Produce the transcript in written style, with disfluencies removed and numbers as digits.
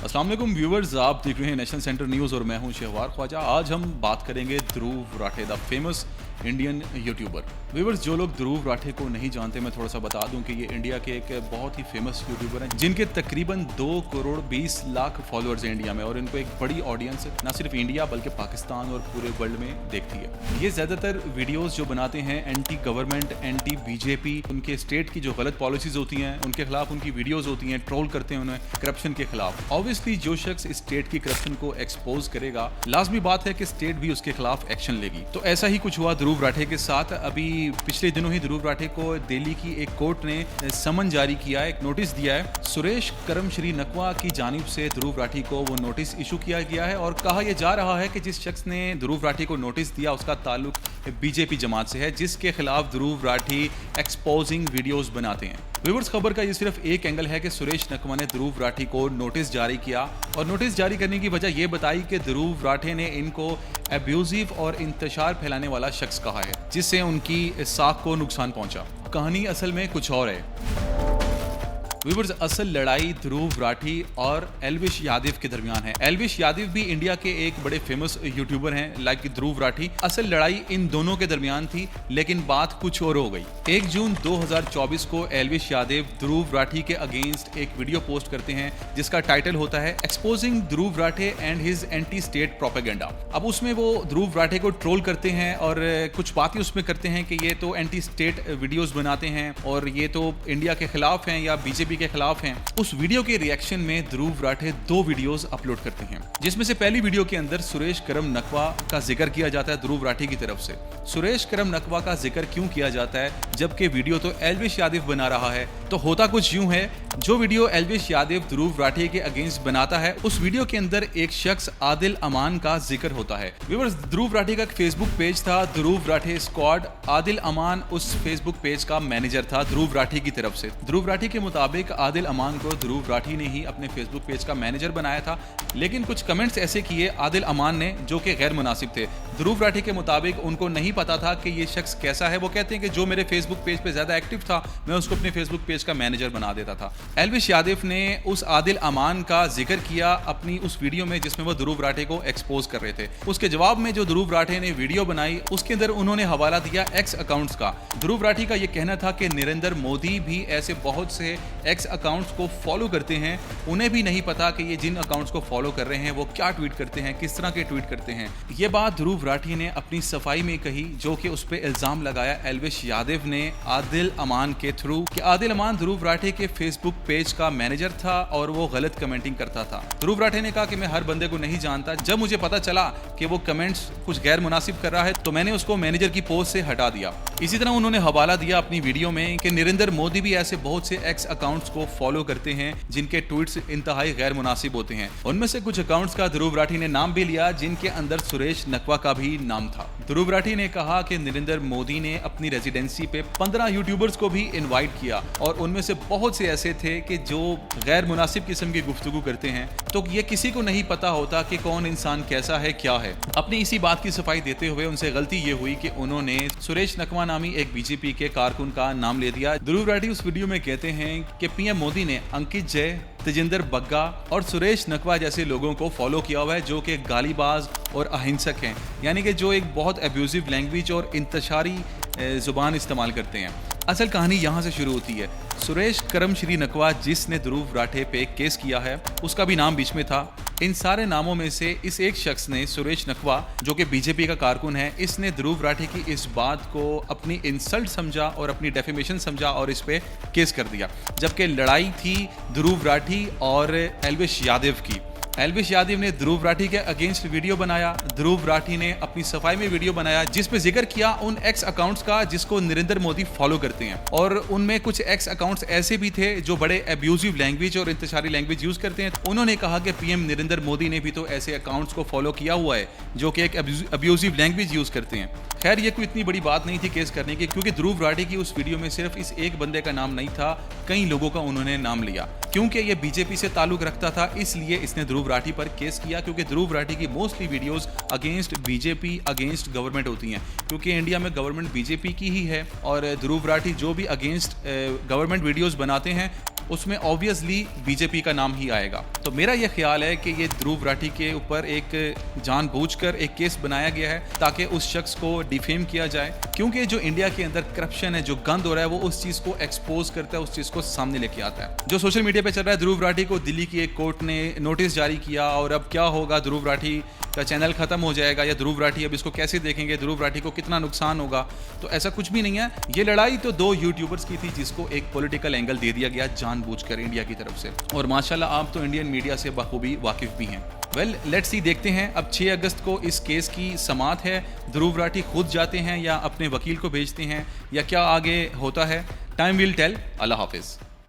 अस्सलाम वालेकुम व्यूवर्स, आप देख रहे हैं नेशनल सेंटर न्यूज़ और मैं हूं शहवार ख्वाजा। आज हम बात करेंगे Dhruv Rathee, the famous Indian YouTuber. Viewers, जो लोग ध्रुव राठे को नहीं जानते, मैं थोड़ा सा बता दूं कि ये इंडिया के एक बहुत ही फेमस यूट्यूबर हैं जिनके तकरीबन 2 करोड़ 20 लाख फॉलोअर्स हैं इंडिया में, और इनको एक बड़ी ऑडियंस ना सिर्फ इंडिया बल्कि पाकिस्तान और पूरे वर्ल्ड में देखती है। ये ज़्यादातर वीडियोज़ जो बनाते हैं एंटी गवर्नमेंट, एंटी बीजेपी, उनके स्टेट की जो गलत पॉलिसीज़ होती हैं उनके खिलाफ उनकी वीडियोज़ होती हैं, ट्रोल करते हैं उन्हें करप्शन के खिलाफ। ऑब्वियसली जो शख्स इस स्टेट की करप्शन को एक्सपोज करेगा, लाजमी बात है कि स्टेट भी उसके खिलाफ एक्शन लेगी। तो ऐसा ही कुछ हुआ ध्रुव राठे के साथ। अभी पिछले दिनों ही ध्रुव राठे को दिल्ली की एक कोर्ट ने समन जारी किया है, एक नोटिस दिया है। सुरेश करमश्री नकवा की जानिब से ध्रुव राठे को वो नोटिस इशू किया गया है और कहा यह जा रहा है कि जिस शख्स ने ध्रुव राठे को नोटिस दिया उसका ताल्लुक बीजेपी जमात से है, जिसके खिलाफ ध्रुव राठे एक्सपोजिंग वीडियोस बनाते हैं। व्यूअर्स, खबर का ये सिर्फ एक एंगल है कि सुरेश नकवा ने ध्रुव राठे को नोटिस जारी किया और नोटिस जारी करने की वजह यह बताई कि ध्रुव राठे ने इनको एब्यूजिव और इंतशार फैलाने वाला शख्स कहा है, जिससे उनकी साख को नुकसान पहुंचा। कहानी असल में कुछ और है। व्यूअर्स, असल लड़ाई ध्रुव राठे और एल्विश यादव के दरमियान है। एल्विश यादव भी इंडिया के एक बड़े फेमस यूट्यूबर हैं लाइक ध्रुव राठे। असल लड़ाई इन दोनों के दरमियान थी, लेकिन बात कुछ और हो गई। 1 जून 2024 को एल्विश यादव ध्रुव राठे के अगेंस्ट एक वीडियो पोस्ट करते हैं जिसका टाइटल होता है exposing Dhruv Rathe and his anti state propaganda. अब उसमें वो ध्रुव राठे को ट्रोल करते हैं और कुछ बातें उसमें करते हैं कि ये तो एंटी स्टेट वीडियोस बनाते हैं और ये तो इंडिया के खिलाफ हैं या बीजेपी के खिलाफ हैं। उस वीडियो के रिएक्शन में ध्रुव राठे 2 वीडियोस अपलोड करते हैं, जिसमें से पहली वीडियो के अंदर सुरेश करम नकवा का जिक्र किया जाता है ध्रुव राठे की तरफ से। सुरेश करम नकवा का जिक्र क्यों किया जाता है जबकि वीडियो तो एल्विश यादव बना रहा है? तो होता कुछ यूं है, जो वीडियो एल्विश यादव ध्रुव राठे के अगेंस्ट बनाता है उस वीडियो के अंदर एक शख्स आदिल अमान का जिक्र होता है। व्यूअर्स, ध्रुव राठे का एक फेसबुक पेज था, ध्रुव राठे स्क्वाड। आदिल अमान उस फेसबुक पेज का मैनेजर था ध्रुव राठे की तरफ से। ध्रुव राठे के मुताबिक आदिल अमान को ध्रुव राठे ने ही अपने फेसबुक पेज का मैनेजर बनाया था, लेकिन कुछ कमेंट्स ऐसे किए आदिल अमान ने जो कि गैर मुनासिब थे। ध्रुव राठे के मुताबिक उनको नहीं पता था कि ये शख्स कैसा है। वो कहते हैं कि जो मेरे फेसबुक पेज पे ज्यादा एक्टिव था मैं उसको अपने फेसबुक पेज का मैनेजर बना देता था। एल्विश यादव ने उस आदिल अमान का जिक्र किया अपनी उस वीडियो में जिसमें वो ध्रुव राठे को एक्सपोज कर रहे थे। उसके जवाब में जो ध्रुव राठे ने वीडियो बनाई उसके अंदर उन्होंने हवाला दिया एक्स अकाउंट्स का। ध्रुव राठे का ये कहना था कि नरेंद्र मोदी भी ऐसे बहुत से एक्स अकाउंट्स को फॉलो करते हैं, उन्हें भी नहीं पता कि ये जिन अकाउंट्स को फॉलो कर रहे हैं वो क्या ट्वीट करते हैं, किस तरह के ट्वीट करते हैं। ये बात ध्रुव राठे ने अपनी सफाई में कही, जो कि उस पर इल्जाम लगाया एल्विश यादव ने आदिल अमान के थ्रू कि आदिल अमान ध्रुव राठे के फेसबुक पेज का मैनेजर था और वो गलत कमेंटिंग करता था। ध्रुव राठे ने कहा कि मैं हर बंदे को नहीं जानता, जब मुझे पता चला कि वो कमेंट्स कुछ गैर मुनासिब कर रहा है तो मैंने उसको मैनेजर की पोस्ट से हटा दिया। इसी तरह उन्होंने हवाला दिया अपनी वीडियो में कि नरेंद्र मोदी भी ऐसे बहुत से एक्स अकाउंट्स को फॉलो करते हैं जिनके ट्वीट्स इंतहाई गैर मुनासिब होते हैं। उनमें से कुछ अकाउंट्स का ध्रुव राठे ने नाम भी लिया जिनके अंदर सुरेश नकवा का भी नाम था। ध्रुव राठे ने कहा कि नरेंद्र मोदी ने अपनी रेजिडेंसी पे 15 यूट्यूबर्स को भी इनवाइट किया और उनमें से बहुत से ऐसे थे कि जो गैर मुनासिब किस्म की गुफ्तगू करते हैं। तो ये किसी को नहीं पता होता कि कौन इंसान कैसा है, क्या है। अपनी इसी बात की सफाई देते हुए उनसे गलती ये हुई कि उन्होंने सुरेश नकवा नामी एक बीजेपी के कारकुन का नाम ले दिया। ध्रुव राठे उस वीडियो में कहते हैं कि पीएम मोदी ने अंकित जय, तेजिंदर बग्गा और सुरेश नकवा जैसे लोगों को फॉलो किया हुआ है जो कि गालीबाज और अहिंसक हैं, यानी कि जो एक बहुत एब्यूजिव लैंग्वेज और इंतशारी जुबान इस्तेमाल करते हैं। असल कहानी यहाँ से शुरू होती है। सुरेश करमश्री नकवा जिसने ध्रुव राठे पे केस किया है उसका भी नाम बीच में था। इन सारे नामों में से इस एक शख्स ने, सुरेश नकवा जो कि बीजेपी का कारकुन है, इसने ध्रुव राठे की इस बात को अपनी इंसल्ट समझा और अपनी डेफेमेशन समझा और इस पे केस कर दिया, जबकि लड़ाई थी ध्रुव राठे और एल्विश यादव की। एल्विश यादव ने ध्रुव राठे के अगेंस्ट वीडियो बनाया, ध्रुव राठे ने अपनी सफाई में वीडियो बनाया जिसमें जिक्र किया उन एक्स अकाउंट्स का जिसको नरेंद्र मोदी फॉलो करते हैं, और उनमें कुछ एक्स अकाउंट्स ऐसे भी थे जो बड़े एब्यूजिव लैंग्वेज और इंतशारी लैंग्वेज यूज करते हैं। उन्होंने कहा कि पीएम नरेंद्र मोदी ने भी तो ऐसे अकाउंट्स को फॉलो किया हुआ है जो कि एक एब्यूजिव लैंग्वेज यूज करते हैं। खैर, ये कोई इतनी बड़ी बात नहीं थी केस करने की, क्योंकि ध्रुव राठे की उस वीडियो में सिर्फ इस एक बंदे का नाम नहीं था, कई लोगों का उन्होंने नाम लिया। क्योंकि ये बीजेपी से ताल्लुक रखता था इसलिए इसने ध्रुव राठे पर केस किया, क्योंकि ध्रुव राठे की mostly videos against BJP, against government होती हैं, क्योंकि इंडिया में गवर्नमेंट बीजेपी की ही है। और ध्रुव राठे जो भी अगेंस्ट गवर्नमेंट वीडियोस बनाते हैं उसमें ऑब्वियसली बीजेपी का नाम ही आएगा। तो मेरा यह ख्याल है कि ये ध्रुव राठी के ऊपर एक जानबूझकर एक केस बनाया गया है ताकि उस शख्स को डिफेम किया जाए, क्योंकि जो इंडिया के अंदर करप्शन है, जो गंद हो रहा है, वो उस चीज़ को एक्सपोज करता है, उस चीज़ को सामने लेके आता है। जो सोशल मीडिया पे चल रहा है, ध्रुव राठी को दिल्ली की एक कोर्ट ने नोटिस जारी किया और अब क्या होगा, ध्रुव राठी का चैनल खत्म हो जाएगा या ध्रुव राठी अब इसको कैसे देखेंगे, ध्रुव राठी को कितना नुकसान होगा। तो ऐसा कुछ भी नहीं है। ये लड़ाई तो दो यूट्यूबर्स की थी जिसको एक पॉलिटिकल एंगल दे दिया गया जानबूझकर इंडिया की तरफ से, और माशाल्लाह आप तो इंडियन मीडिया से बखूबी वाकिफ भी हैं। वेल लेट्स सी, देखते हैं अब 6 अगस्त को इस केस की समाअत है। ध्रुव राठी खुद जाते हैं या अपने वकील को भेजते हैं या क्या आगे होता है, टाइम विल टेल। अल्लाह हाफिज़।